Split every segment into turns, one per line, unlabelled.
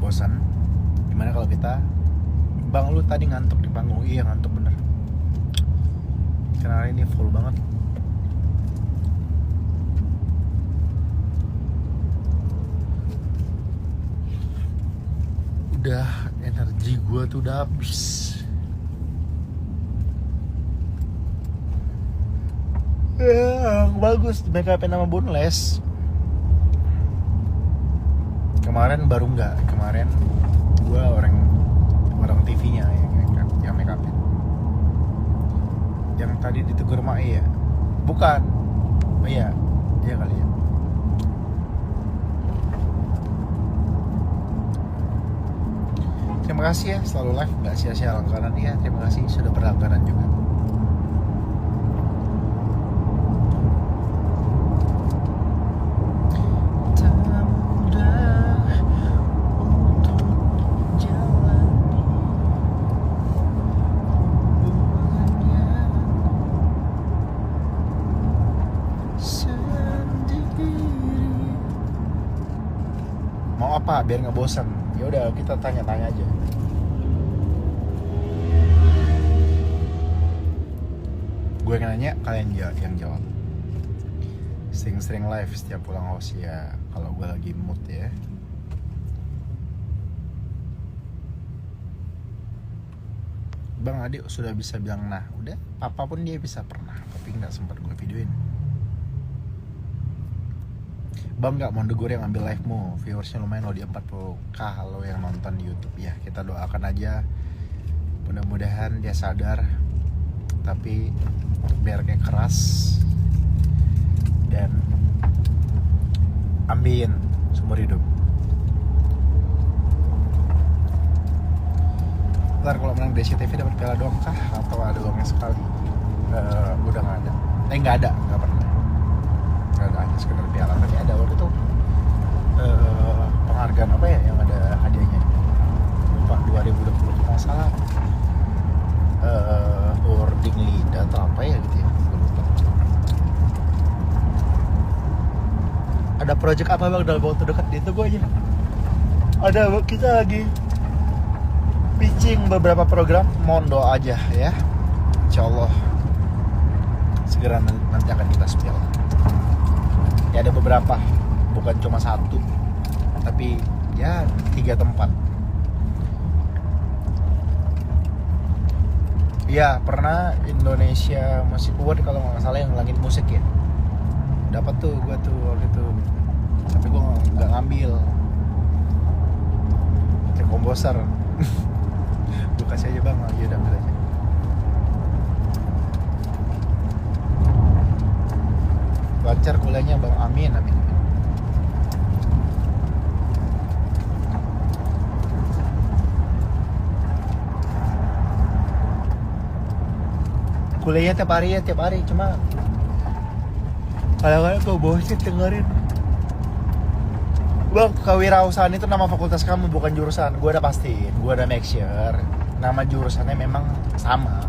bosan. Gimana kalau kita, bang lu tadi ngantuk di panggung? Iya ngantuk bener, karena hari ini full banget. Udah energi gue tuh udah habis. Ya, bagus make upin sama boneless. Kemarin baru nggak, kemarin gue orang TV-nya yang make upin. Yang tadi ditegur Mai ya? Bukan. Oh iya, dia kali ya. Terima kasih ya, selalu live, nggak sia-sia langganan ya. Terima kasih sudah berlangganan juga. Mau apa biar nggak bosan? Ya udah kita tanya-tanya aja. Gue yang nanya, kalian yang jawab. Sering-sering live setiap pulang host ya, kalau gue lagi mood ya. Bang Adik sudah bisa bilang nah, udah papa pun dia bisa pernah, tapi nggak sempat gue videoin. Bang nggak mau negur yang ambil live-mu, viewersnya lumayan loh di 40k lo yang nonton di YouTube ya. Kita doakan aja, mudah-mudahan dia sadar, tapi biar kayak keras dan ambilin seumur hidup. Ntar kalau menang DCTV dapat piala doang kah atau ada uangnya sekali? Udah nggak ada. Nggak ada, nggak pernah. Nggak ada, hanya sekedar piala. Tapi ada waktu itu penghargaan apa ya yang ada hadiahnya? Lupa, 2020 kalau nggak salah. Boarding leader atau apa ya gitu ya, gue lupa. Ada project apa bang dalam waktu dekat? Itu gue aja. Ada, kita lagi pitching beberapa program, mohon doa aja ya. Insyaallah segera nanti akan kita spill. Ya ada beberapa, bukan cuma satu, tapi ya 3 tempat. Ya pernah Indonesia Music Award kalau nggak salah yang langit musik ya. Dapat tuh gue tuh waktu itu, tapi gue nggak ngambil. Kayak komposer. Gue kasih aja bang, ya udah ambil aja. Lancar kuliahnya bang, amin amin. Kuliahnya tiap hari, cuma kadang-kadang gue bosan dengerin. Bang, kewirausahaan itu nama fakultas kamu, bukan jurusan. Gue udah pastiin, gue udah make sure nama jurusannya memang sama.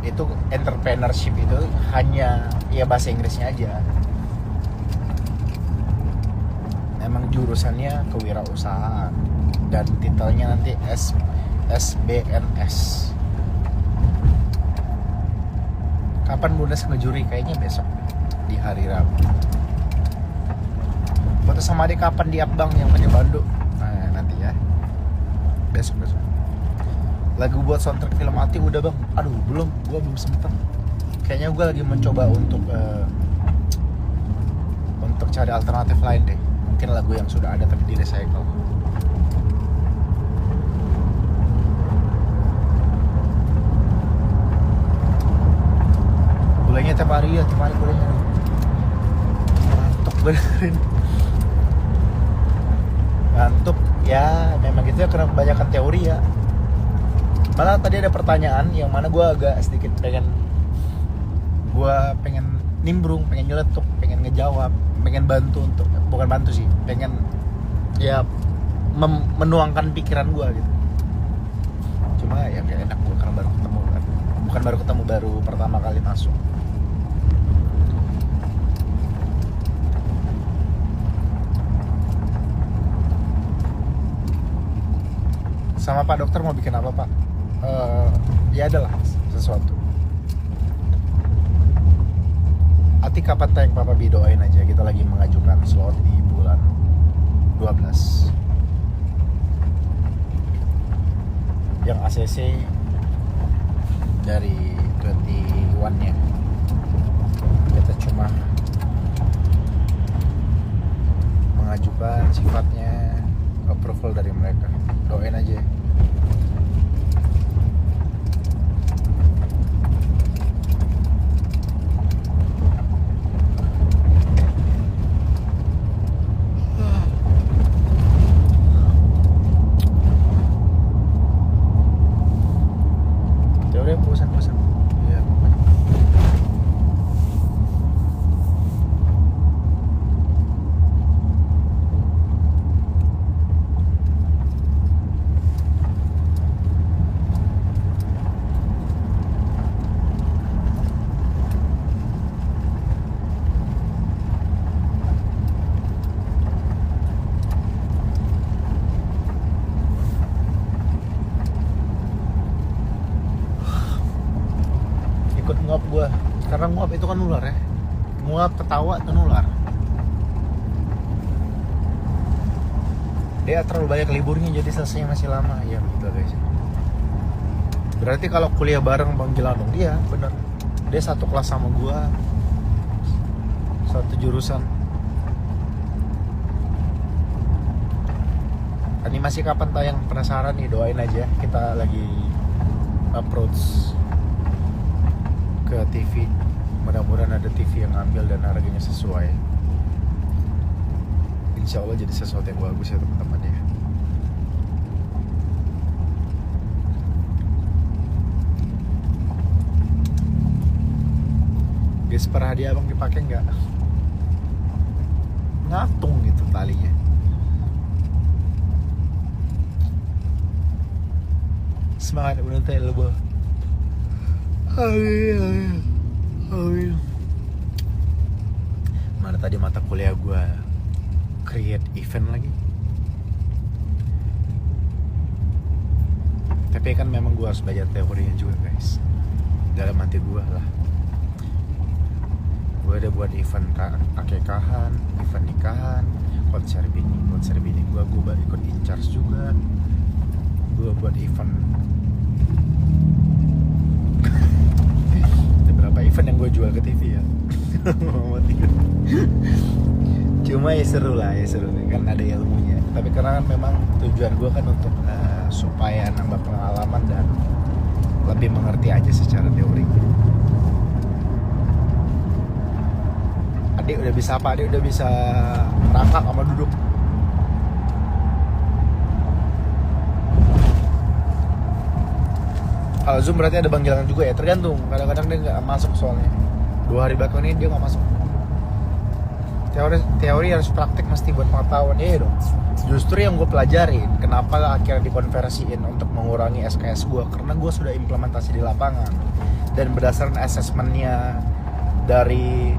Itu entrepreneurship, itu hanya ya bahasa Inggrisnya aja. Emang jurusannya kewirausahaan dan titelnya nanti SBNS. Kapan Bundes ngejuri? Kayaknya besok di hari Rabu. Foto sama adik kapan di Abang yang punya Bandung? Nah nanti ya, besok. Lagu buat soundtrack film Ati udah bang? Aduh belum, gue belum sempet. Kayaknya gue lagi mencoba untuk cari alternatif lain deh. Mungkin lagu yang sudah ada tapi di recycle. Kuliahnya tiap hari kuliahnya. Ngantuk benerin. Ngantuk ya, memang gitu ya, karena kebanyakan teori ya. Malah tadi ada pertanyaan yang mana gue agak sedikit pengen nimbrung, pengen nyeletuk, pengen ngejawab, pengen bantu untuk, bukan bantu sih, pengen ya menuangkan pikiran gue gitu. Cuma ya gak enak gue karena baru ketemu kan. Bukan baru ketemu, baru pertama kali masuk. sama Pak Dokter mau bikin apa Pak? Ya adalah sesuatu. Ati kapan tayang Papa Bi, doain aja, kita lagi mengajukan slot di bulan 12. Yang ACC dari 21-nya. Kita cuma mengajukan, sifatnya approval dari mereka. Doain aja. Teori bosan-bosan. Ya. Ikut nguap gua, karena nguap itu kan nular ya. Nguap ketawa itu nular. Dia terlalu banyak liburnya jadi selesainya masih lama. Ya begitu guys. Berarti kalau kuliah bareng Bang Gilandong, dia bener, dia satu kelas sama gua, satu jurusan. Animasi kapan tayang, penasaran nih, doain aja. Kita lagi approach ke TV, mudah-mudahan ada TV yang ambil dan harganya sesuai. Insya Allah jadi sesuatu yang bagus ya teman-teman ya. Gesper hadiah abang dipakai nggak? Ngatung gitu talinya. Semangat menuntut ilmu. Amin. Mana tadi mata kuliah gue create event lagi. Tapi kan memang gue harus belajar teorinya juga guys. Dalam hati gue lah. Gue ada buat event akekahan, event nikahan, konser bini gue ikut in charge juga. Gue buat event beberapa event yang gue jual ke TV ya. Cuma ya seru kan ada ilmunya. Tapi karena kan memang tujuan gue kan untuk supaya nambah pengalaman dan lebih mengerti aja secara teori. Adik udah bisa apa? Adik udah bisa merangkak sama duduk. Kalau Zoom berarti ada panggilan juga ya, tergantung. Kadang-kadang dia nggak masuk soalnya. 2 hari belakang ini dia nggak masuk. Teori harus praktek mesti buat pengetahuan. Iya dong. Justru yang gue pelajarin, kenapa akhirnya dikonversiin untuk mengurangi SKS gue, karena gue sudah implementasi di lapangan. Dan berdasarkan asesmennya dari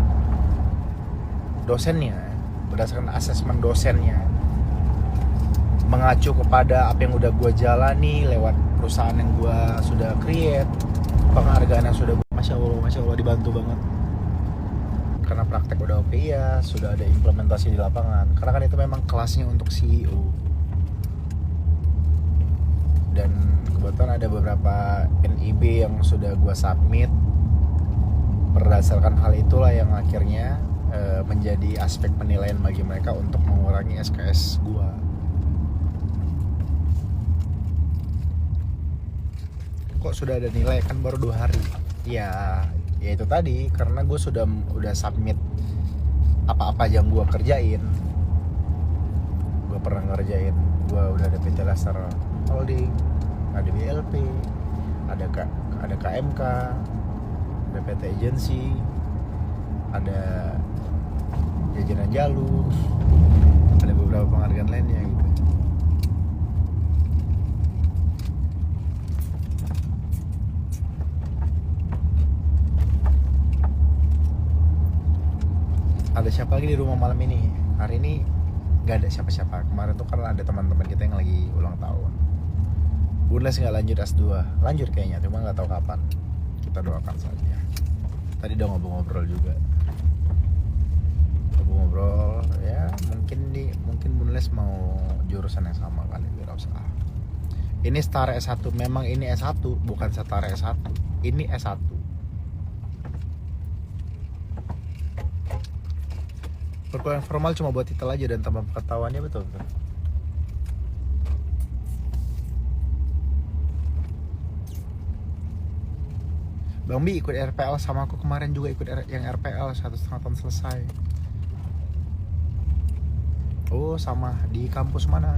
dosennya, berdasarkan asesmen dosennya, mengacu kepada apa yang udah gue jalani lewat perusahaan yang gue sudah create, penghargaan yang sudah gue, Masya Allah dibantu banget. Karena praktek udah oke ya, sudah ada implementasi di lapangan. Karena kan itu memang kelasnya untuk CEO. Dan kebetulan ada beberapa NIB yang sudah gue submit. Berdasarkan hal itulah yang akhirnya menjadi aspek penilaian bagi mereka untuk mengurangi SKS gue. Kok sudah ada nilai, kan baru 2 hari. Ya itu tadi, karena gue udah submit apa-apa yang gue kerjain. Gue pernah ngerjain, gue udah ada PT Laser Holding, ada BLP, ada KMK, ada PT Agency, ada jajanan jalur, ada beberapa penghargaan lainnya gitu. Ada siapa lagi di rumah malam ini? Hari ini gak ada siapa-siapa. Kemarin tuh karena ada teman-teman kita yang lagi ulang tahun. Bunles nggak lanjut S2, lanjut kayaknya, cuma nggak tahu kapan. Kita doakan saja. Tadi udah ngobrol-ngobrol juga. Ngobrol ya, mungkin Bunles mau jurusan yang sama kali, wirausaha. Ini setara S1, memang ini S1, bukan setara S1. Ini S1. Perkuliahan formal cuma buat titel aja dan tambah pengetahuannya, betul. Bang Bi ikut RPL sama aku kemarin juga ikut yang RPL 1,5 tahun selesai. Oh sama, di kampus mana?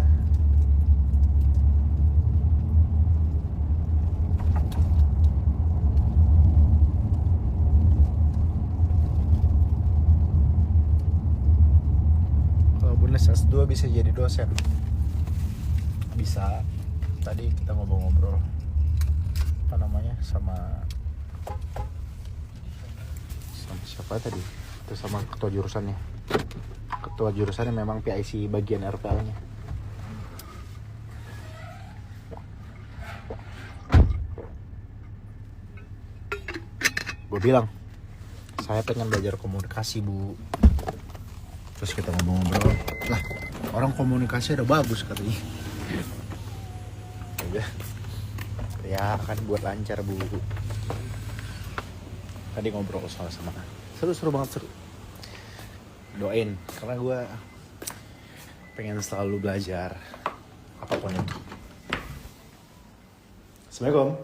Kalau Bunles S2 bisa jadi dosen. Bisa. Tadi kita ngobrol-ngobrol apa namanya sama siapa tadi? Itu sama ketua jurusannya. Ketua jurusannya memang PIC bagian RPL-nya. Gue bilang, saya pengen belajar komunikasi, Bu. Terus kita ngobrol-ngobrol. Lah, orang komunikasi udah bagus katanya. Ya kan buat lancar, Bu. Tadi ngobrol sama seru banget, seru. Doain, karena gue pengen selalu belajar apapun itu. Assalamualaikum.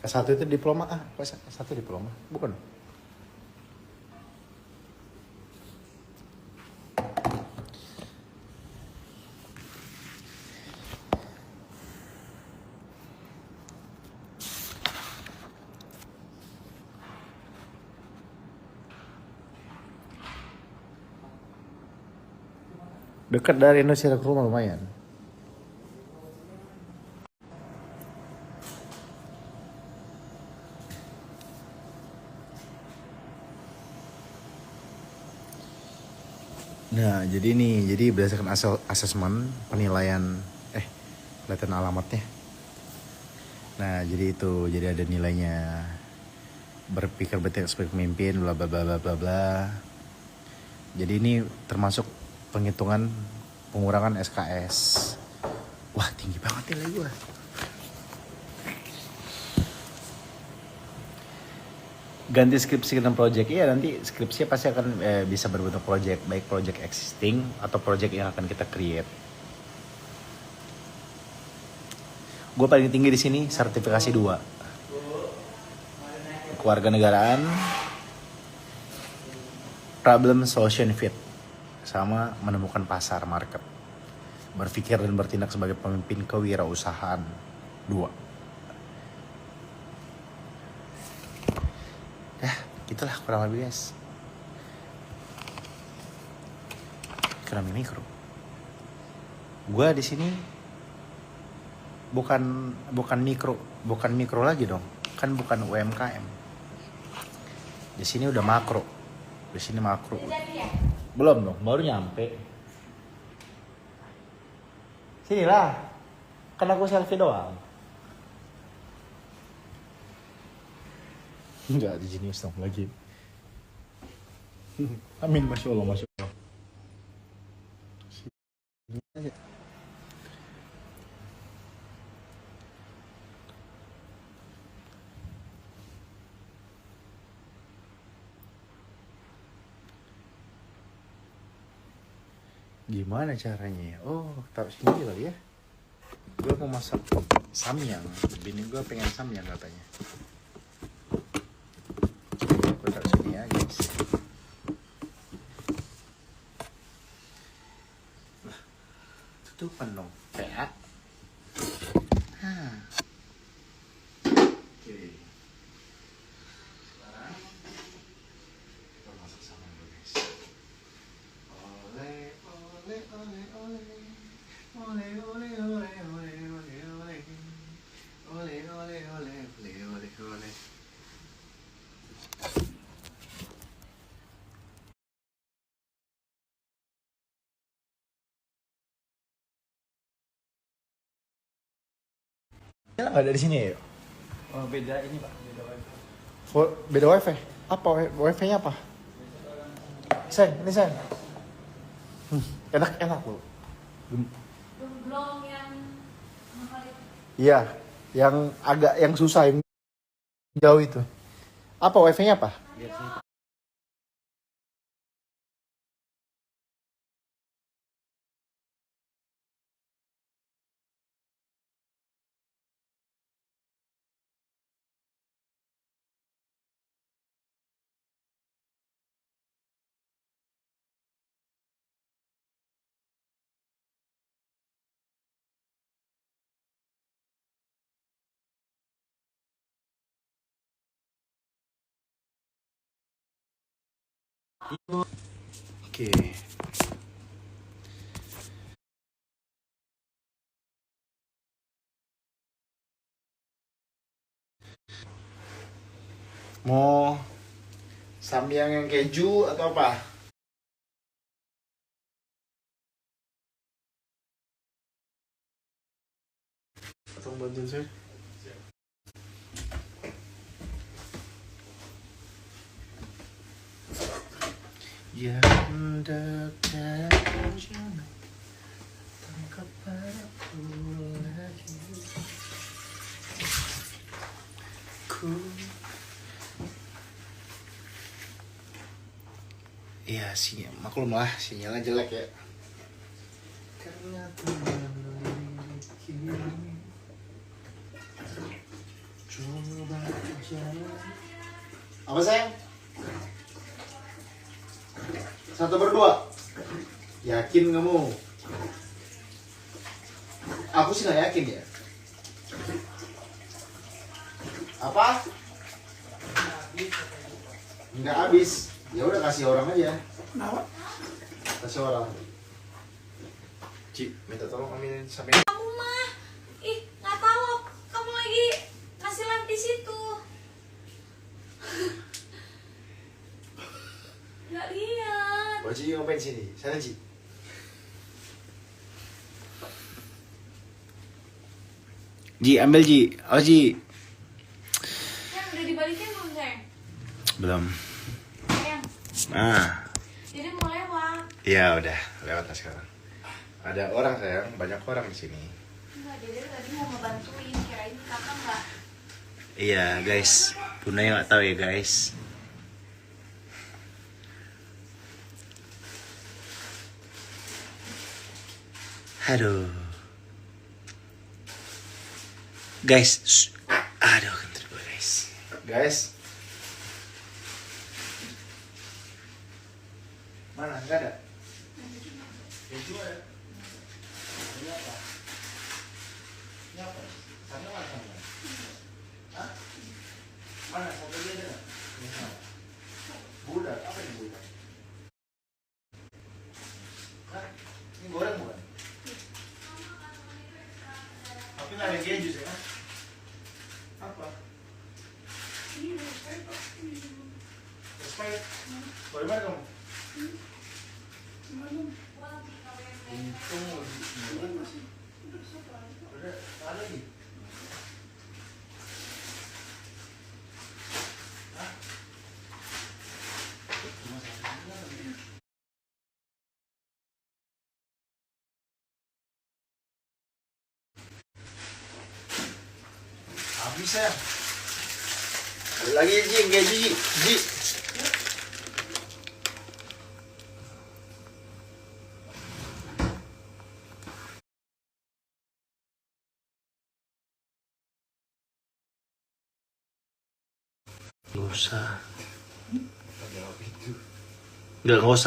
S1 itu diploma S1 diploma, bukan? Dekat dari Indonesia ke rumah lumayan. Nah, jadi berdasarkan asesmen penilaian kelihatan alamatnya. Nah, jadi ada nilainya berpikir betul sebagai pemimpin, bla bla bla bla bla. Jadi ini termasuk penghitungan pengurangan SKS. Wah, tinggi banget nilai gue. Ganti skripsi dan project, ya nanti skripsinya pasti akan bisa berbentuk project, baik project existing atau project yang akan kita create. Gue paling tinggi di sini sertifikasi 2, kewarganegaraan, problem solution fit, sama menemukan pasar market, berpikir dan bertindak sebagai pemimpin kewirausahaan 2. Itulah kurang lebih, guys. Ekonomi mikro. Gue di sini bukan mikro lagi dong. Kan bukan UMKM. Di sini udah makro. Di sini makro. Belum dong, baru nyampe. Sinilah. Kan aku selfie doang. Enggak, di sini stop lagi. Amin, masya Allah, masya Allah. Gimana caranya? Oh, taruh sini kali ya. Gue mau masak samyang. Bini gue pengen samyang katanya. Gue taruh sini ya, guys. Lah, tutupan dong. Kayak. Oke. Sekarang kita masak samyang dulu, guys. Ole, ole, ole, ole. Ole, ole, ole, ole, ole, ole. Ole, ole, ole, ole, ole, ole. Nggak ada di sini ya?
Oh, beda ini Pak, beda wifi.
Beda wifi? Apa? Wifi-nya apa? Sen, ini Sen. Enak loh.
Gemblong yang mahal itu.
Iya, yang susah, yang jauh itu. Apa wifi-nya apa?
Biasanya
Oke. Mau samyang yang keju atau apa? Atau bantuin saya? Yang dekat jangan tangkap padaku lagi. Iya, maklum lah, sinyalnya jelek ya. Karena memiliki coba jalan. Apa sayang? 1/2. Yakin kamu? Aku sih nggak yakin ya. Apa? Nggak habis. Ya udah kasih orang aja. Kenapa? Kasih orang. Ci, minta tolong ambilin sampai.
Kamu mah, nggak tahu kamu lagi ngasih lem di situ. Nggak lihat.
Oh, Ci ngapain sini? Sana, Ci. Ji, ambil Ji. Oh, Ji.
Yang udah dibalikin belum sayang?
Belum.
Sayang.
Ah.
Jadi mau lewat.
Iya, udah. Lewat lah sekarang. Ada orang sayang, banyak orang di sini.
Enggak, jadi tadi mau ngebantuin, kirain kakak nggak.
Iya, guys. Punanya nggak tahu ya, guys. Aduh. Guys, aduh, kentar gue guys. Guys. Mana? Enggak ada. Keju ada. Ini apa? Ini apa? Sana mana? Hah? Mana? Satu dia ada nggak? Ini sama. Budak. Apa ini budak? Hah? Ini goreng bukan? Tapi nggak ada keju sih, kan? Apa? Expired. Dari mana kamu? Untung lagi. Udah, ada lagi. Hah? Habis ya. Ada lagi Ji, enggak Ji. Ji. Nggak usah.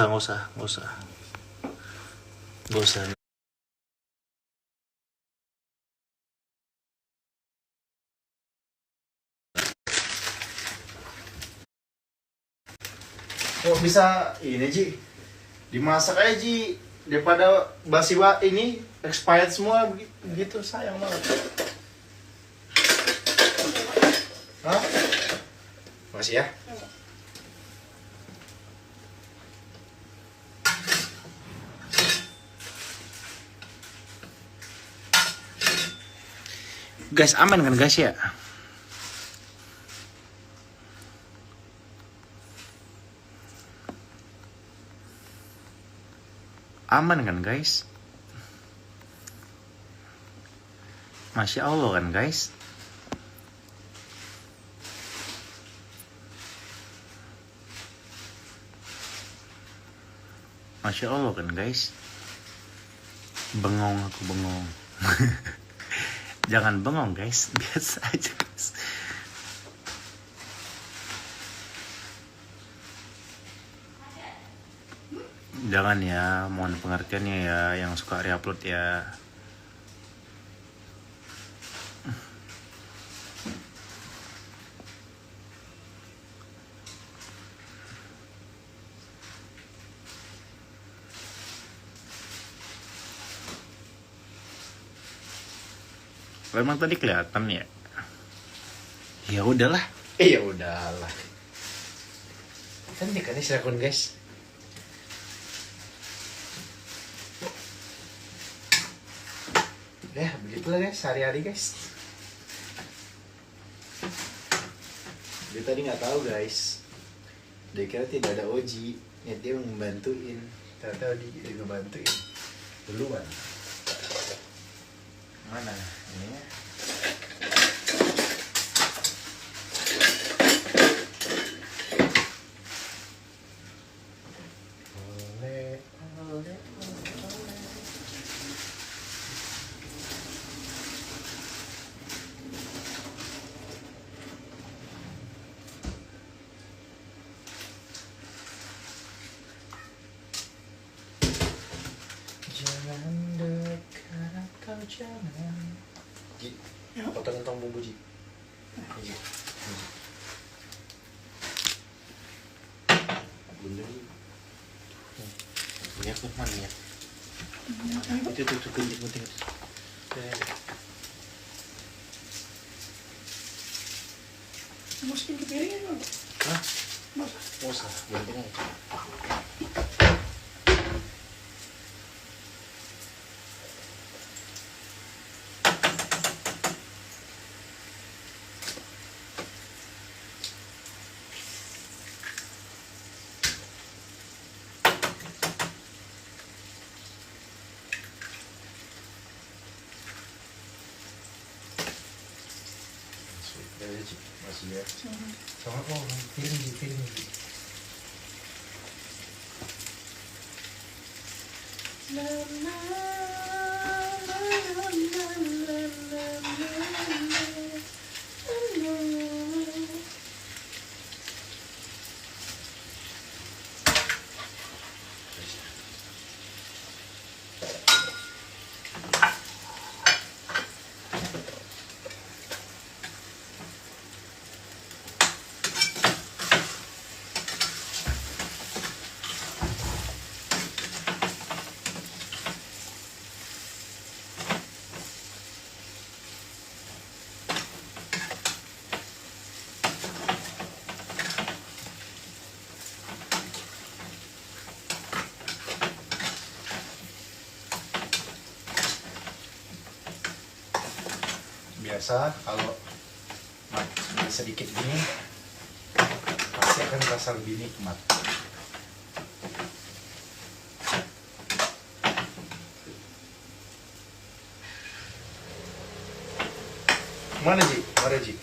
Nggak usah. Nggak usah. Kok bisa ini Ji? Dimasak aja Ji. Daripada basi ini expired semua begitu, sayang banget. Hah? Masih ya? Guys, aman kan guys ya? Aman kan guys? Masya Allah kan guys? Masya Allah kan guys? Bengong aku bengong. Jangan bengong guys, biasa aja guys. Jangan ya, mohon pengertiannya ya yang suka reupload ya. Memang tadi kelihatan ya. Ya udahlah. Ya udahlah. Kan ini silakan guys. Ya begitulah guys, sehari-hari guys. Dia tadi nggak tahu guys. Dia kira tidak ada Oji. Ya dia membantuin. Ternyata dia juga bantuin. Duluan. Mana ini ya? Jangan dekat kau jangan. Ji, potong tong bumbu Ji. Ji. Bunda ni. Minyak tu mana minyak? Itu gunting.
Masukin ke piring kan?
Hah? Masa, gunting aja. Masih ya. Sama piring. Biasa kalau sedikit gini pasti akan terasa lebih nikmat. Mana Ji? Mari Ji.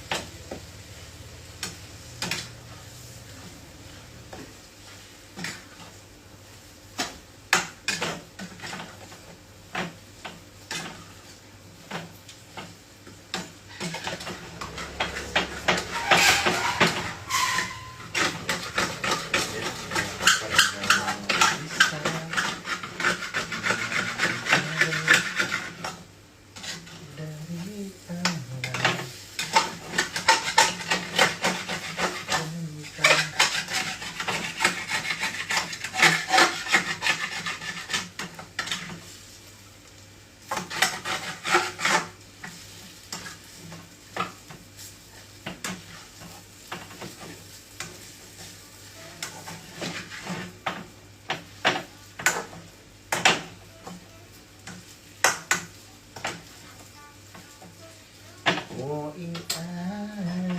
Oh iya.